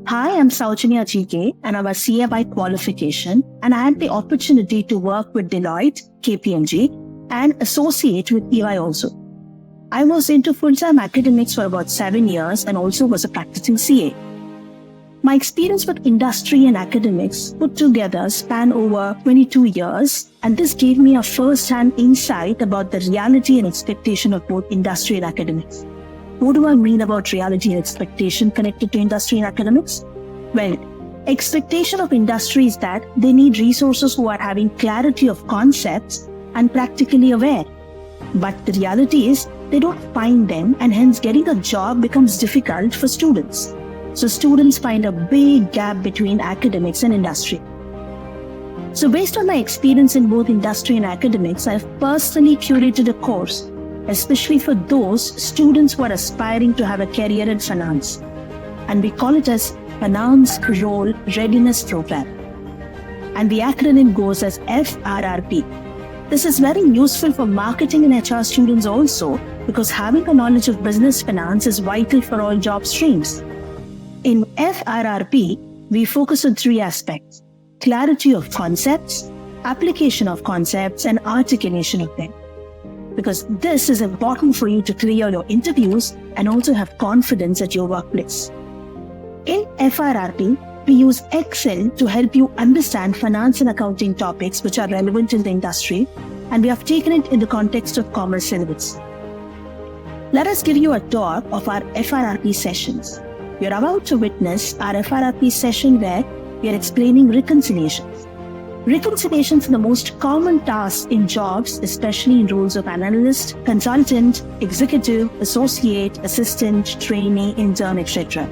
Hi, I'm S.G.K and I'm a CA by qualification, and I had the opportunity to work with Deloitte, KPMG, and associate with EY also. I was into full-time academics for about 7 years and also was a practicing CA. My experience with industry and academics put together span over 22 years, and this gave me a first-hand insight about the reality and expectation of both industry and academics. What do I mean about reality and expectation connected to industry and academics? Well, expectation of industry is that they need resources who are having clarity of concepts and practically aware. But the reality is they don't find them, and hence getting a job becomes difficult for students. So students find a big gap between academics and industry. So based on my experience in both industry and academics, I've personally curated a course especially for those students who are aspiring to have a career in finance. And we call it as Finance Role Readiness Program. And the acronym goes as FRRP. This is very useful for marketing and HR students also, because having a knowledge of business finance is vital for all job streams. In FRRP, we focus on 3 aspects: clarity of concepts, application of concepts, and articulation of them. Because this is important for you to clear your interviews and also have confidence at your workplace. In FRRP, we use Excel to help you understand finance and accounting topics which are relevant in the industry, and we have taken it in the context of commerce syllabus. Let us give you a tour of our FRRP sessions. We are about to witness our FRRP session where we are explaining reconciliations. Reconciliations are the most common task in jobs, especially in roles of analyst, consultant, executive, associate, assistant, trainee, intern, etc.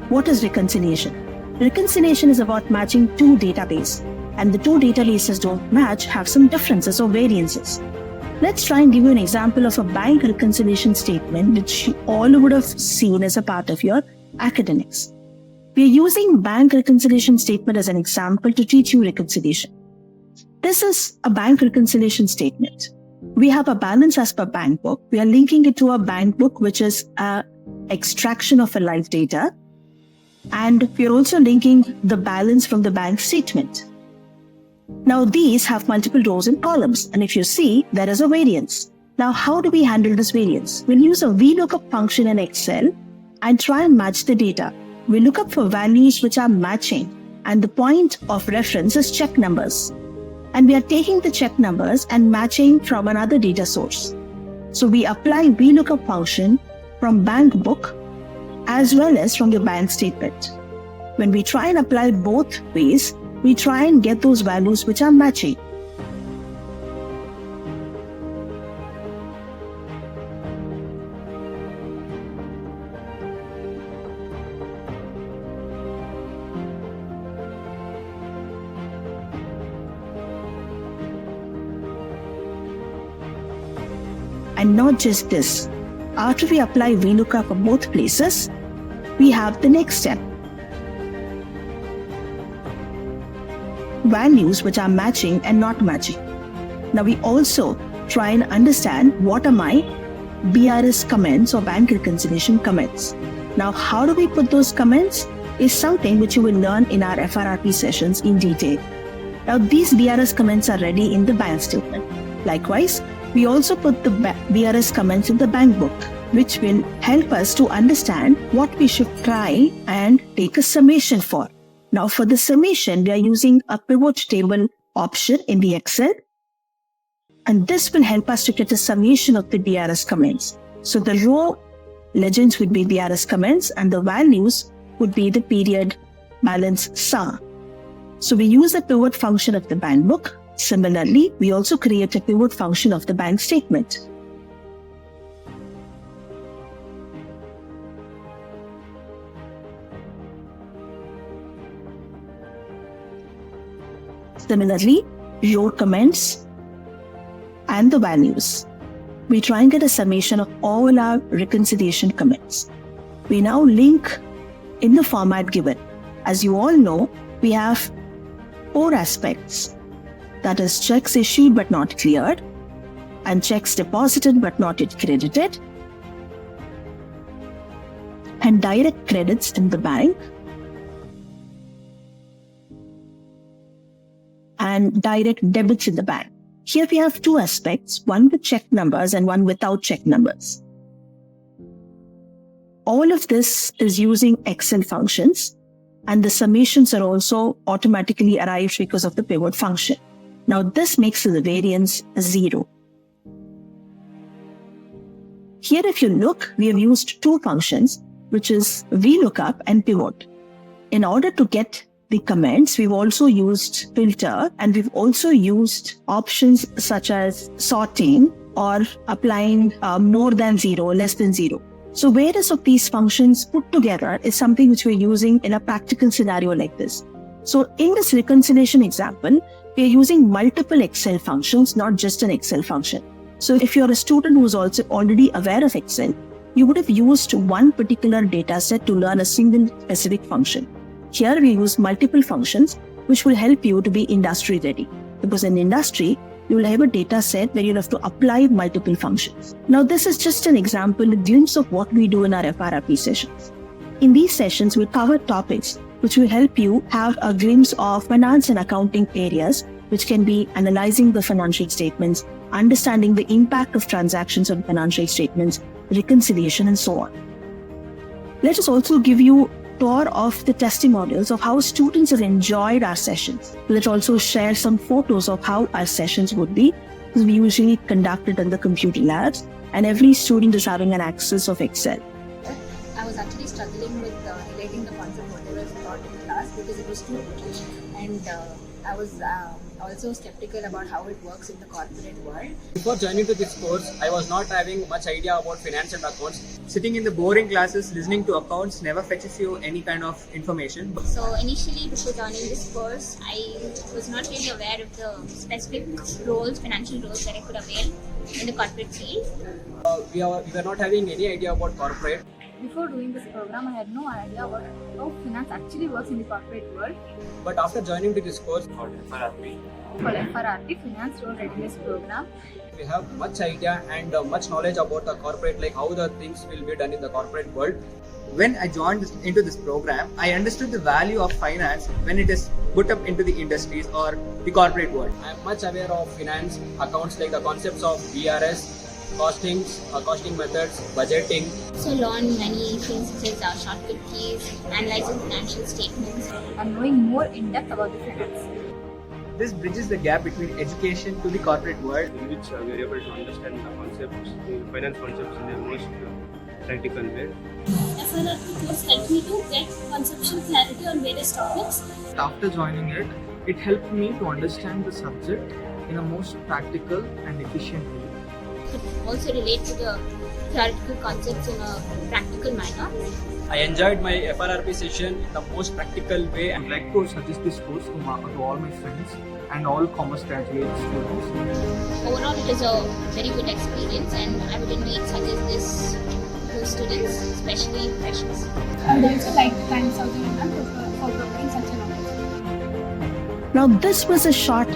What is reconciliation? Reconciliation is about matching 2 databases, and the 2 databases don't match, have some differences or variances. Let's try and give you an example of a bank reconciliation statement which you all would have seen as a part of your academics. We are using bank reconciliation statement as an example to teach you reconciliation. This is a bank reconciliation statement. We have a balance as per bank book. We are linking it to a bank book, which is an extraction of a live data. And we are also linking the balance from the bank statement. Now these have multiple rows and columns. And if you see, there is a variance. Now how do we handle this variance? We'll use a VLOOKUP function in Excel and try and match the data. We look up for values which are matching, and the point of reference is check numbers. And we are taking the check numbers and matching from another data source. So we apply VLOOKUP function from bank book as well as from the bank statement. When we try and apply both ways, we try and get those values which are matching. And not just this, after we apply VLOOKUP for both places, we have the next step. Values which are matching and not matching. Now we also try and understand what are my BRS comments or bank reconciliation comments. Now how do we put those comments is something which you will learn in our FRRP sessions in detail. Now these BRS comments are ready in the bank statement. Likewise, we also put the BRS comments in the bank book, which will help us to understand what we should try and take a summation for. Now for the summation, we are using a pivot table option in the Excel, and this will help us to get a summation of the BRS comments. So the row legends would be BRS comments and the values would be the period balance SAR. So we use the pivot function of the bank book. Similarly, we also create a pivot function of the bank statement. Similarly, row comments and the values. We try and get a summation of all our reconciliation comments. We now link in the format given. As you all know, we have 4 aspects. That is checks issued but not cleared, and checks deposited but not yet credited, and direct credits in the bank, and direct debits in the bank. Here we have two aspects, one with check numbers and one without check numbers. All of this is using Excel functions, and the summations are also automatically arrived because of the pivot function. Now this makes the variance 0. Here if you look, we have used two functions, which is VLOOKUP and pivot. In order to get the comments, we've also used filter, and we've also used options such as sorting or applying more than 0, less than 0. So various of these functions put together is something which we're using in a practical scenario like this. So in this reconciliation example, we're using multiple Excel functions, not just an Excel function. So if you're a student who's also already aware of Excel, you would have used one particular data set to learn a single specific function. Here we use multiple functions which will help you to be industry ready. Because in industry, you will have a data set where you'll have to apply multiple functions. Now this is just an example, a glimpse of what we do in our FRRP sessions. In these sessions, we'll cover topics which will help you have a glimpse of finance and accounting areas, which can be analyzing the financial statements, understanding the impact of transactions on financial statements, reconciliation, and so on. Let us also give you a tour of the testimonials of how students have enjoyed our sessions. Let's also share some photos of how our sessions would be, because we usually conduct it in the computer labs, and every student is having an access of Excel. I was actually struggling with relating the concept whatever I taught in class because it was too rich, and I was also skeptical about how it works in the corporate world. Before joining to this course, I was not having much idea about finance and accounts. Sitting in the boring classes, listening to accounts never fetches you any kind of information. So initially, before joining this course, I was not really aware of the specific roles, financial roles that I could avail in the corporate field. We were not having any idea about corporate. Before doing this program, I had no idea about how finance actually works in the corporate world. But after joining to this course, For BRRP, Finance Role Readiness Program, we have much idea and much knowledge about the corporate, like how the things will be done in the corporate world. When I joined into this program, I understood the value of finance when it is put up into the industries or the corporate world. I am much aware of finance, accounts, like the concepts of BRS, costing methods, budgeting. So learn many things such as shortcut keys, analyzing financial statements, and knowing more in depth about the finance. This bridges the gap between education to the corporate world. In which we are able to understand the concepts, the finance concepts in their most practical way. FRRP course helped me to get conceptual clarity on various topics. After joining it, it helped me to understand the subject in a most practical and efficient way. could also relate to the theoretical concepts in a practical manner. I enjoyed my FRRP session in the most practical way. I would like to suggest this course to all my friends and all commerce graduate students. Overall, it is a very good experience, and I would indeed suggest this to students, especially freshers. I would also like to thank South Indian for providing such an opportunity. Now, this was a short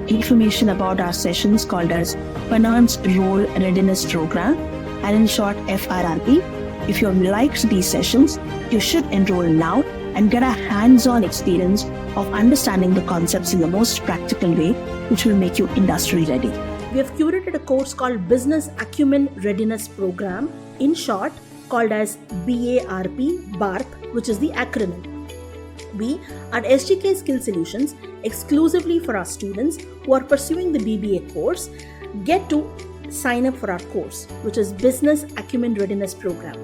information about our sessions called as Finance Role Readiness Program, and in short FRRP. If you have liked these sessions, you should enroll now and get a hands-on experience of understanding the concepts in the most practical way, which will make you industry ready. We have curated a course called Business Acumen Readiness Program, in short called as BRRP, which is the acronym. We at S.G.K Skill Solutions, exclusively for our students who are pursuing the BBA course, get to sign up for our course, which is Business Acumen Readiness Program.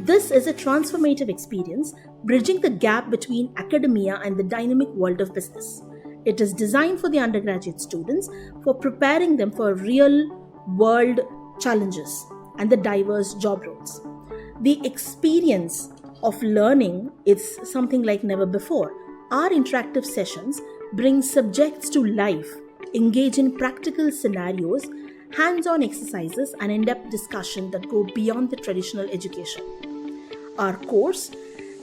This is a transformative experience, bridging the gap between academia and the dynamic world of business. It is designed for the undergraduate students for preparing them for real world challenges and the diverse job roles. The experience of learning is something like never before. Our interactive sessions bring subjects to life, engage in practical scenarios, hands-on exercises, and in-depth discussion that go beyond the traditional education. Our course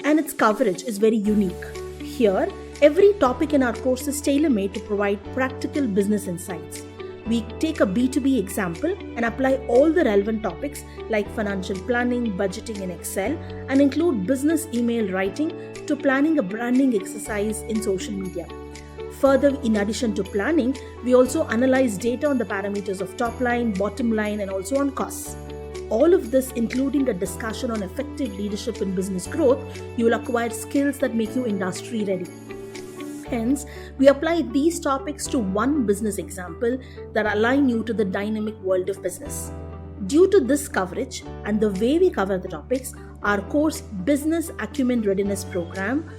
and its coverage is very unique. Here, every topic in our course is tailor-made to provide practical business insights. We take a B2B example and apply all the relevant topics like financial planning, budgeting in Excel, and include business email writing to planning a branding exercise in social media. Further, in addition to planning, we also analyze data on the parameters of top line, bottom line, and also on costs. All of this, including a discussion on effective leadership in business growth, you will acquire skills that make you industry ready. Hence, we apply these topics to one business example that align you to the dynamic world of business. Due to this coverage and the way we cover the topics, our course Business Acumen Readiness Program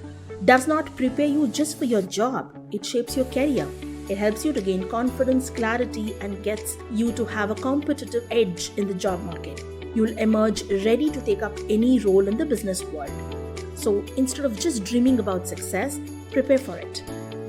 does not prepare you just for your job, it shapes your career. It helps you to gain confidence, clarity, and gets you to have a competitive edge in the job market. You'll emerge ready to take up any role in the business world. So instead of just dreaming about success, prepare for it.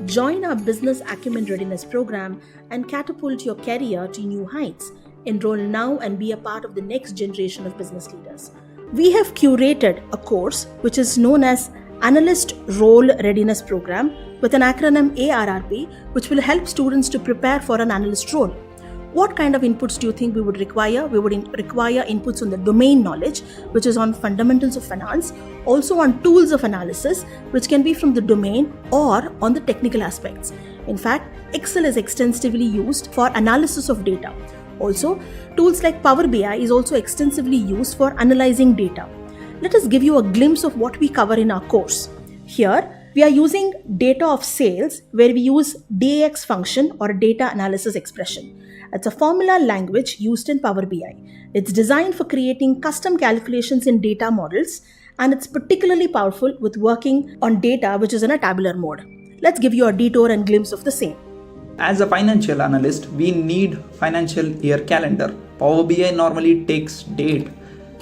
Join our Business Acumen Readiness Program and catapult your career to new heights. Enroll now and be a part of the next generation of business leaders. We have curated a course which is known as Analyst Role Readiness Program with an acronym IRRP, which will help students to prepare for an analyst role. What kind of inputs do you think we would require? We would require inputs on the domain knowledge, which is on fundamentals of finance, also on tools of analysis, which can be from the domain or on the technical aspects. In fact, Excel is extensively used for analysis of data. Also, tools like Power BI is also extensively used for analyzing data. Let us give you a glimpse of what we cover in our course. Here, we are using data of sales where we use DAX function or data analysis expression. It's a formula language used in Power BI. It's designed for creating custom calculations in data models, and it's particularly powerful with working on data which is in a tabular mode. Let's give you a detour and glimpse of the same. As a financial analyst, we need financial year calendar. Power BI normally takes date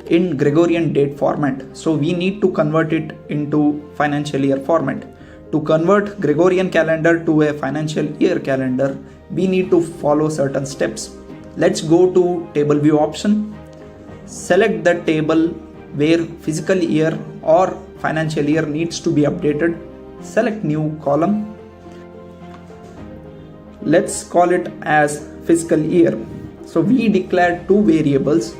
in Gregorian date format, so we need to convert it into financial year format. To convert Gregorian calendar to a financial year calendar, we need to follow certain steps. Let's go to table view option. Select the table where fiscal year or financial year needs to be updated. Select new column. Let's call it as fiscal year. So we declare two variables.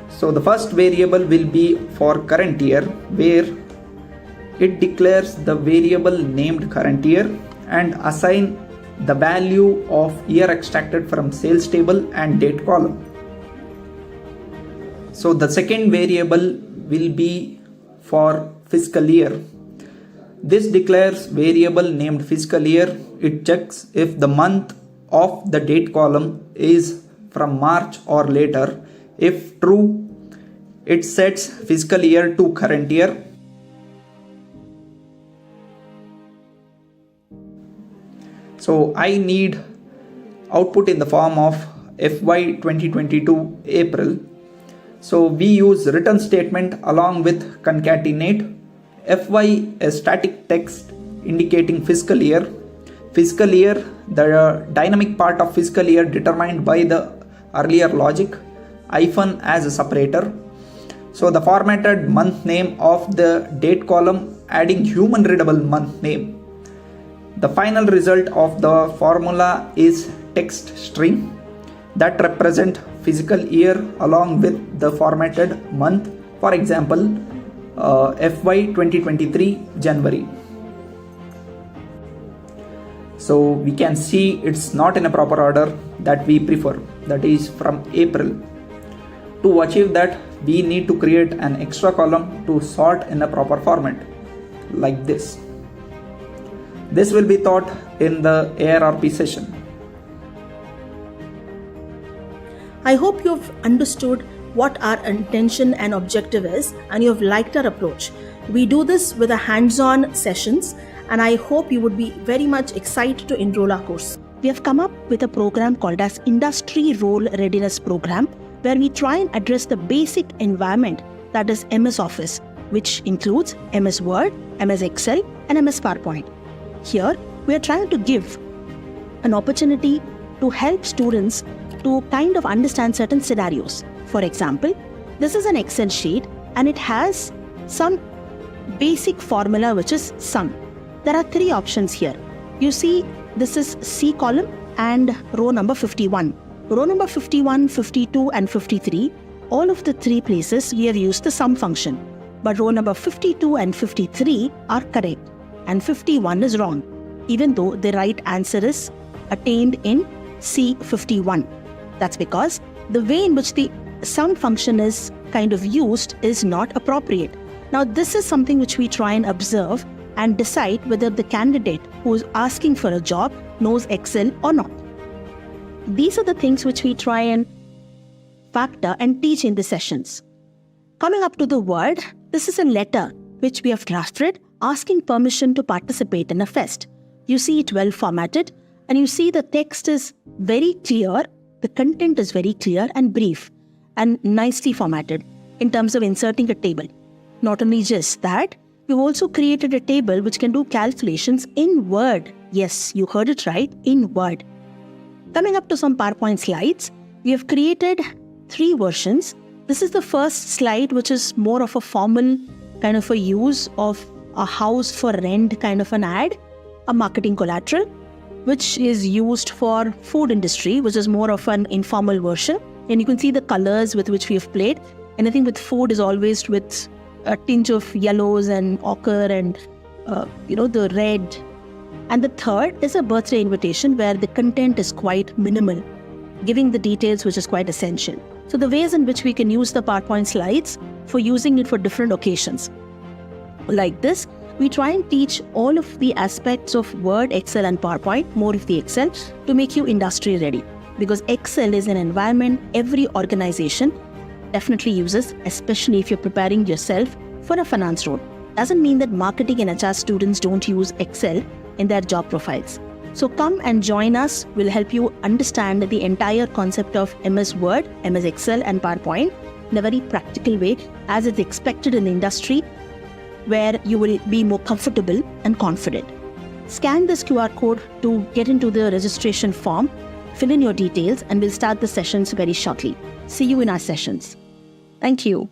So the first variable will be for current year, where it declares the variable named current year and assign the value of year extracted from sales table and date column. So the second variable will be for fiscal year. This declares variable named fiscal year. It checks if the month of the date column is from March or later. If true, it sets fiscal year to current year. So I need output in the form of FY 2022 April. So we use return statement along with concatenate. FY a static text indicating fiscal year. Fiscal year, the dynamic part of fiscal year determined by the earlier logic. Hyphen as a separator. So the formatted month name of the date column adding human readable month name. The final result of the formula is text string that represent fiscal year along with the formatted month. For example, FY 2023 January. So we can see it's not in a proper order that we prefer, that is from April. To achieve that, we need to create an extra column to sort in a proper format like this. This will be taught in the IRRP session. I hope you've understood what our intention and objective is and you've liked our approach. We do this with a hands-on sessions, and I hope you would be very much excited to enroll our course. We have come up with a program called as Industry Role Readiness Program, where we try and address the basic environment that is MS Office, which includes MS Word, MS Excel, and MS PowerPoint. Here, we are trying to give an opportunity to help students to kind of understand certain scenarios. For example, this is an Excel sheet and it has some basic formula which is sum. There are three options here. You see, this is C column and row number 51. Row number 51, 52 and 53, all of the three places we have used the sum function. But row number 52 and 53 are correct and 51 is wrong. even though the right answer is attained in C51. That's because the way in which the sum function is kind of used is not appropriate. Now, this is something which we try and observe and decide whether the candidate who is asking for a job knows Excel or not. These are the things which we try and factor and teach in the sessions. Coming up to the word, this is a letter which we have drafted asking permission to participate in a fest. You see it well formatted, and you see the text is very clear, the content is very clear and brief and nicely formatted in terms of inserting a table. Not only just that, we've also created a table which can do calculations in Word. Yes, you heard it right, in Word. Coming up to some PowerPoint slides, we have created 3 versions. This is the first slide, which is more of a formal kind of a use of a house for rent kind of an ad, a marketing collateral, which is used for food industry, which is more of an informal version. And you can see the colors with which we have played. Anything with food is always with a tinge of yellows and ochre and, the red. And the third is a birthday invitation where the content is quite minimal, giving the details which is quite essential. So the ways in which we can use the PowerPoint slides for using it for different occasions. Like this, we try and teach all of the aspects of Word, Excel and PowerPoint, more of the Excel, to make you industry ready. Because Excel is an environment every organization definitely uses, especially if you're preparing yourself for a finance role. Doesn't mean that marketing and HR students don't use Excel in their job profiles. So come and join us. We'll help you understand the entire concept of MS Word, MS Excel and PowerPoint in a very practical way, as it's expected in the industry, where you will be more comfortable and confident. Scan this QR code to get into the registration form, fill in your details, and we'll start the sessions very shortly. See you in our sessions. Thank you.